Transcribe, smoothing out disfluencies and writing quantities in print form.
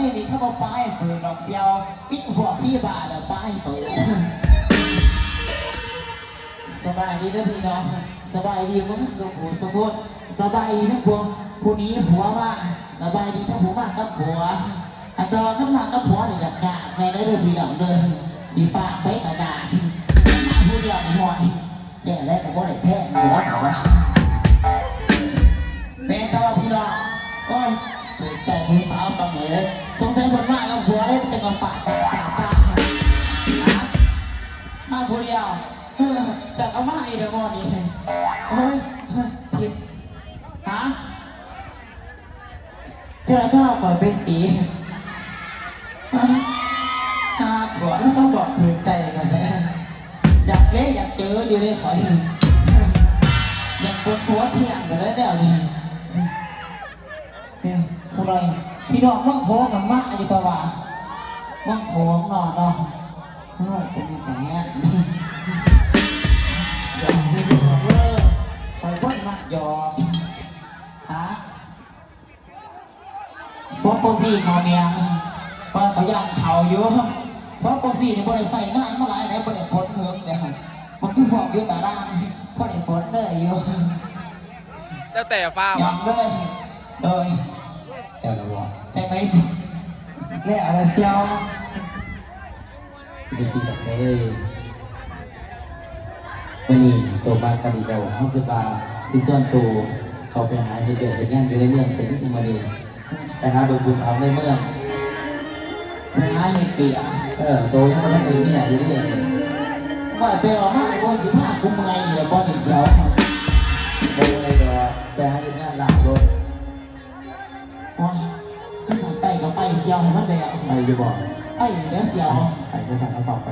ยนี่ถ้าเอาป้ายเปิดดอกเซียวปิดหัวพี่บาทอะป้ายเปิดสบายดีนะพี่น้องสบายดีมั้งสุขสมบูรณ์สบายดีนะพวกผู้นี้ผัวมาสบายดีถ้าผัวมากับผัวอันตอนข้างหลังกับผัวเนี่ยอยากแม่ได้เลยพี่น้องเลยสีฟ้าไปกระดาษผู้เดียวหน่อยแก่แล้วแต่ว่าได้แท้อยู่แล้วเหรอวะเป็นตัวพี่น้องโอ้ยเปิดใจมือสาวตำเลยสงสัยคนมากกับผัวได้เป็นคนปากมาผู้เดียวจะเอามาอีกแล้วนี่โอ้ยผิดฮะเจอถ้าปล่อยไปสีผัวแล้วต้องบอกถึงใจกันแท้อยากเละอยากเจออยู่เลยขออยากปวดหัวเที่ยงกันแล้วเดี๋ยวนี้เนี่ยคุณเลยพี่น้องมั่งโค้งกับมากอยู่ตะวันมั่งโค้งนอนเนาะเป็นอย่างเงี้ยอย่าพูดเวอร์คอยพ่นมากหยอกฮะพวกโปรซี่เขาเนี่ยเพราะเขาย่างเขาเยอะเพราะโปรซี่เนี่ยบริใส่ง่ายเมื่อไรไหนบริผลเมืองเนี่ยมันคือบอกอยู่แต่ร่างบริผลเลยเยอะแล้วแต่ฟ้าอย่างเลยแต่ละวันใจไหมสิเรียกอะไรเชียวเป็นสิ่งแบบนี้วันนี้ตัวบ้านกันดีเดียวเขาคือบ้านที่ส่วนตัวเขาไปหาที่เกิดเป็นงานอยู่ในเมืองเสร็จที่มาดีแต่หาโดยผู้สาวในเมืองไปหาเปียตัวยังไม่ได้เองนี่แหละอยู่นี่เองว่าไปออกมาบนที่ผ้าคุ้มไงเนี่ยบนอีเสียวโดยอะไรก็ไปหาที่งานหลังรถว้าไปกับไปเสียวมันเดียวไปอยู่บ่ไปเดี๋ยวเสียวไปสั่งกระสอบไป